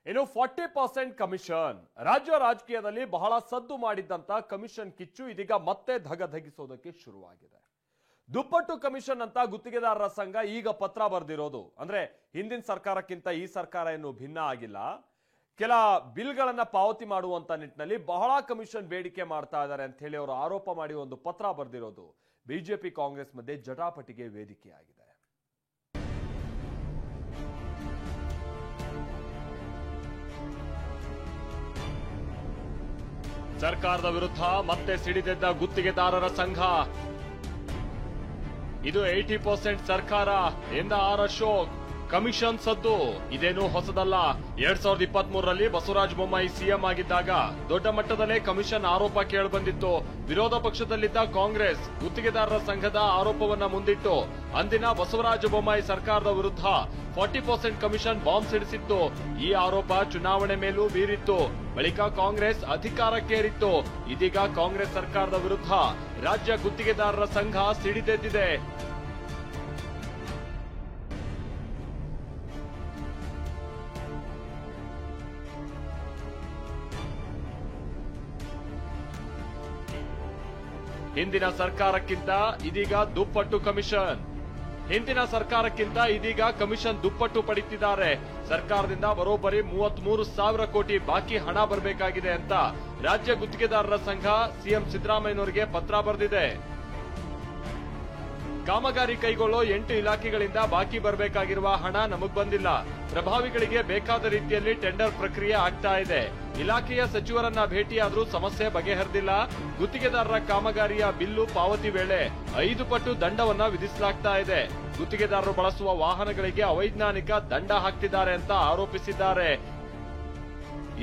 ಇನ್ನು 40% ಕಮಿಷನ್ ರಾಜ್ಯ ರಾಜಕೀಯದಲ್ಲಿ ಬಹಳ ಸದ್ದು ಮಾಡಿದ್ದಂತ ಕಮಿಷನ್ ಕಿಚ್ಚು ಇದೀಗ ಮತ್ತೆ ಧಗಧಗಿಸೋದಕ್ಕೆ ಶುರುವಾಗಿದೆ. ದುಪ್ಪಟ್ಟು ಕಮಿಷನ್ ಅಂತ ಗುತ್ತಿಗೆದಾರರ ಸಂಘ ಈಗ ಪತ್ರ ಬರೆದಿರೋದು. ಅಂದ್ರೆ ಹಿಂದಿನ ಸರ್ಕಾರಕ್ಕಿಂತ ಈ ಸರ್ಕಾರ ಏನು ಭಿನ್ನ ಆಗಿಲ್ಲ. ಕೆಲ ಬಿಲ್ಗಳನ್ನ ಪಾವತಿ ಮಾಡುವಂತ ನಿಟ್ಟಿನಲ್ಲಿ ಬಹಳ ಕಮಿಷನ್ ಬೇಡಿಕೆ ಮಾಡ್ತಾ ಇದ್ದಾರೆ ಅಂತ ಹೇಳಿ ಅವರು ಆರೋಪ ಮಾಡಿ ಒಂದು ಪತ್ರ ಬರೆದಿರೋದು ಬಿಜೆಪಿ ಕಾಂಗ್ರೆಸ್ ಮಧ್ಯೆ ಜಟಾಪಟಿಗೆ ವೇದಿಕೆಯಾಗಿದೆ. ಸರ್ಕಾರದ ವಿರುದ್ಧ ಮತ್ತೆ ಸಿಡಿದೆದ್ದ ಗುತ್ತಿಗೆದಾರರ ಸಂಘ. ಇದು 80% ಸರ್ಕಾರ ಎಂದ ಆರ್ ಅಶೋಕ್. ಕಮಿಷನ್ ಸದ್ದು ಇದೇನು ಹೊಸದಲ್ಲ. 2023ರಲ್ಲಿ ಬಸವರಾಜ ಬೊಮ್ಮಾಯಿ ಸಿಎಂ ಆಗಿದ್ದಾಗ ದೊಡ್ಡ ಮಟ್ಟದಲ್ಲೇ ಕಮಿಷನ್ ಆರೋಪ ಕೇಳಿಬಂದಿತ್ತು. ವಿರೋಧ ಪಕ್ಷದಲ್ಲಿದ್ದ ಕಾಂಗ್ರೆಸ್ ಗುತ್ತಿಗೆದಾರರ ಸಂಘದ ಆರೋಪವನ್ನ ಮುಂದಿಟ್ಟು ಅಂದಿನ ಬಸವರಾಜ ಬೊಮ್ಮಾಯಿ ಸರ್ಕಾರದ ವಿರುದ್ಧ 40% ಕಮಿಷನ್ ಬಾಂಬ್ ಸಿಡಿಸಿತ್ತು. ಈ ಆರೋಪ ಚುನಾವಣೆ ಮೇಲೂ ಬೀರಿತ್ತು. ಬಳಿಕ ಕಾಂಗ್ರೆಸ್ ಅಧಿಕಾರಕ್ಕೇರಿತ್ತು. ಇದೀಗ ಕಾಂಗ್ರೆಸ್ ಸರ್ಕಾರದ ವಿರುದ್ಧ ರಾಜ್ಯ ಗುತ್ತಿಗೆದಾರರ ಸಂಘ ಸಿಡಿದೆದ್ದಿದೆ. ಹಿಂದಿನ ಸರ್ಕಾರಕ್ಕಿಂತ ಇದೀಗ ದುಪ್ಪಟ್ಟು ಕಮಿಷನ್. ಹಿಂದಿನ ಸರ್ಕಾರಕ್ಕಿಂತ ಇದೀಗ ಕಮಿಷನ್ ದುಪ್ಪಟ್ಟು ಪಡೆಯುತ್ತಿದ್ದಾರೆ. ಸರ್ಕಾರದಿಂದ ಬರೋಬ್ಬರಿ 33,000 ಕೋಟಿ ಬಾಕಿ ಹಣ ಬರಬೇಕಾಗಿದೆ ಅಂತ ರಾಜ್ಯ ಗುತ್ತಿಗೆದಾರರ ಸಂಘ ಸಿಎಂ ಸಿದ್ದರಾಮಯ್ಯನವರಿಗೆ ಪತ್ರ ಬರೆದಿದೆ. ಕಾಮಗಾರಿ ಕೈಗೊಳ್ಳೋ 8 ಇಲಾಖೆಗಳಿಂದ ಬಾಕಿ ಬರಬೇಕಾಗಿರುವ ಹಣ ನಮಗ್ ಬಂದಿಲ್ಲ. ಪ್ರಭಾವಿಗಳಿಗೆ ಬೇಕಾದ ರೀತಿಯಲ್ಲಿ ಟೆಂಡರ್ ಪ್ರಕ್ರಿಯೆ ಆಗ್ತಾ ಇದೆ. ಇಲಾಖೆಯ ಸಚಿವರನ್ನ ಭೇಟಿಯಾದ್ರೂ ಸಮಸ್ಯೆ ಬಗೆಹರಿದಿಲ್ಲ. ಗುತ್ತಿಗೆದಾರರ ಕಾಮಗಾರಿಯ ಬಿಲ್ಲು ಪಾವತಿ ವೇಳೆ 5 ಪಟ್ಟು ದಂಡವನ್ನ ವಿಧಿಸಲಾಗ್ತಾ ಇದೆ. ಗುತ್ತಿಗೆದಾರರು ಬಳಸುವ ವಾಹನಗಳಿಗೆ ಅವೈಜ್ಞಾನಿಕ ದಂಡ ಹಾಕ್ತಿದ್ದಾರೆ ಅಂತ ಆರೋಪಿಸಿದ್ದಾರೆ.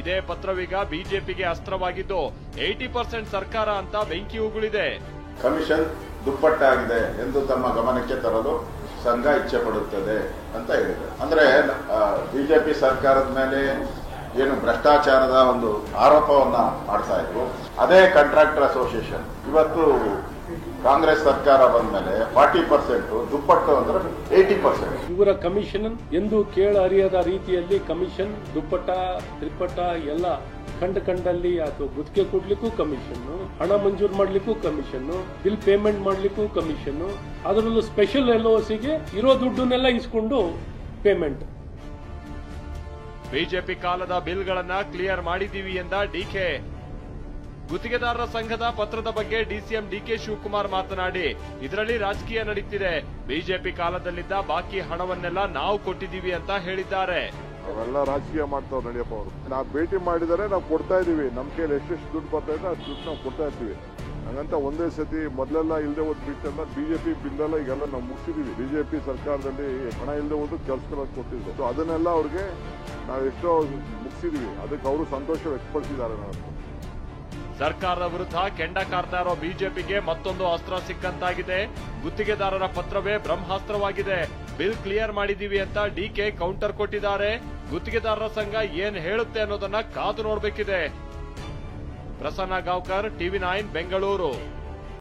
ಇದೇ ಪತ್ರವೀಗ ಬಿಜೆಪಿಗೆ ಅಸ್ತ್ರವಾಗಿದ್ದು 80% ಸರ್ಕಾರ ಅಂತ ಬೆಂಕಿ ಉಗುಳಿದೆ. ಕಮಿಷನ್ ದುಪ್ಪಟ್ಟಾಗಿದೆ ಎಂದು ತಮ್ಮ ಗಮನಕ್ಕೆ ತರಲು ಸಂಘ ಇಚ್ಛೆ ಪಡುತ್ತದೆ ಅಂತ ಹೇಳಿದೆ. ಅಂದ್ರೆ ಬಿಜೆಪಿ ಸರ್ಕಾರದ ಮೇಲೆ ಏನು ಭ್ರಷ್ಟಾಚಾರದ ಒಂದು ಆರೋಪವನ್ನ ಮಾಡ್ತಾ ಇದ್ರು. ಅದೇ ಕಾಂಟ್ರಾಕ್ಟರ್ ಅಸೋಸಿಯೇಷನ್ ಇವತ್ತು ಕಾಂಗ್ರೆಸ್ ಸರ್ಕಾರ ಬಂದ ಮೇಲೆ 40% ದುಪ್ಪಟ್ಟು ಅಂದ್ರೆ 80%. ಇವರ ಕಮಿಷನ್ ಎಂದು ಕೇಳ ಅರಿಯದ ರೀತಿಯಲ್ಲಿ ಕಮಿಷನ್ ದುಪ್ಪಟ್ಟ ತ್ರಿಪ್ಪಟ್ಟ ಎಲ್ಲ ಕಂಡಲ್ಲಿ ಅಥವಾ ಗುತ್ತಿಗೆ ಕೊಡ್ಲಿಕ್ಕೂ ಕಮಿಷನ್, ಹಣ ಮಂಜೂರು ಮಾಡ್ಲಿಕ್ಕೂ ಕಮಿಷನ್, ಬಿಲ್ ಪೇಮೆಂಟ್ ಮಾಡ್ಲಿಕ್ಕೂ ಕಮಿಷನ್, ಅದರಲ್ಲೂ ಸ್ಪೆಷಲ್ ಎಲ್ಒಸಿಗೆ ಇರೋ ದುಡ್ಡನ್ನೆಲ್ಲ ಇಸ್ಕೊಂಡು ಪೇಮೆಂಟ್. ಬಿಜೆಪಿ ಕಾಲದ ಬಿಲ್ಗಳನ್ನ ಕ್ಲಿಯರ್ ಮಾಡಿದೀವಿ ಎಂದ ಡಿಕೆ. ಗುತ್ತಿಗೆದಾರರ ಸಂಘದ ಪತ್ರದ ಬಗ್ಗೆ ಡಿಸಿಎಂ ಡಿಕೆ ಶಿವಕುಮಾರ್ ಮಾತನಾಡಿ, ಇದರಲ್ಲಿ ರಾಜಕೀಯ ನಡೀತಿದೆ. ಬಿಜೆಪಿ ಕಾಲದಲ್ಲಿದ್ದ ಬಾಕಿ ಹಣವನ್ನೆಲ್ಲ ನಾವು ಕೊಟ್ಟಿದ್ದೀವಿ ಅಂತ ಹೇಳಿದ್ದಾರೆ. ಅವೆಲ್ಲ ರಾಜಕೀಯ ಮಾಡ್ತಾವ್ ನಡಿಯಪ್ಪ ಅವರು. ನಾವು ಭೇಟಿ ಮಾಡಿದರೆ ನಾವು ಕೊಡ್ತಾ ಇದೀವಿ. ನಮ್ಮ ಕೈಯಲ್ಲಿ ಎಷ್ಟೆಷ್ಟು ದುಡ್ಡು ಬರ್ತಾ ಇದೆ ಅಷ್ಟು ದುಡ್ಡು ನಾವು ಕೊಡ್ತಾ ಇರ್ತೀವಿ. ಹಂಗಂತ ಒಂದೇ ಸತಿ ಮೊದಲೆಲ್ಲ ಇಲ್ಲದೆ ಹೋದ್ ಬಿಟ್ಟೆಲ್ಲ ಬಿಜೆಪಿ ಬಿಲ್ಲೆಲ್ಲ ಈಗೆಲ್ಲ ನಾವು ಮುಗಿಸಿದೀವಿ. ಬಿಜೆಪಿ ಸರ್ಕಾರದಲ್ಲಿ ಹಣ ಇಲ್ಲದೆ ಹೋದ್ರು ಕೆಲಸಗಳು ಕೊಟ್ಟಿದ್ರು. ಸೊ ಅದನ್ನೆಲ್ಲ ಅವ್ರಿಗೆ ನಾವು ಎಷ್ಟೋ ಮುಗಿಸಿದೀವಿ. ಅದಕ್ಕೆ ಅವರು ಸಂತೋಷ ವ್ಯಕ್ತಪಡಿಸಿದ್ದಾರೆ. ನಾವು ಸರ್ಕಾರದ ವಿರುದ್ಧ ಕೆಂಡ ಕಾರ್ತಾ ಇರೋ ಬಿಜೆಪಿಗೆ ಮತ್ತೊಂದು ಅಸ್ತ್ರ ಸಿಕ್ಕಂತಾಗಿದೆ. ಗುತ್ತಿಗೆದಾರರ ಪತ್ರವೇ ಬ್ರಹ್ಮಾಸ್ತ್ರವಾಗಿದೆ. ಬಿಲ್ ಕ್ಲಿಯರ್ ಮಾಡಿದೀವಿ ಅಂತ ಡಿಕೆ ಕೌಂಟರ್ ಕೊಟ್ಟಿದ್ದಾರೆ. ಗುತ್ತಿಗೆದಾರರ ಸಂಘ ಏನ್ ಹೇಳುತ್ತೆ ಅನ್ನೋದನ್ನ ಕಾದು ನೋಡಬೇಕಿದೆ. ಪ್ರಸನ್ನ ಗಾಂವ್ಕರ್, ಟಿವಿ9 ಬೆಂಗಳೂರು.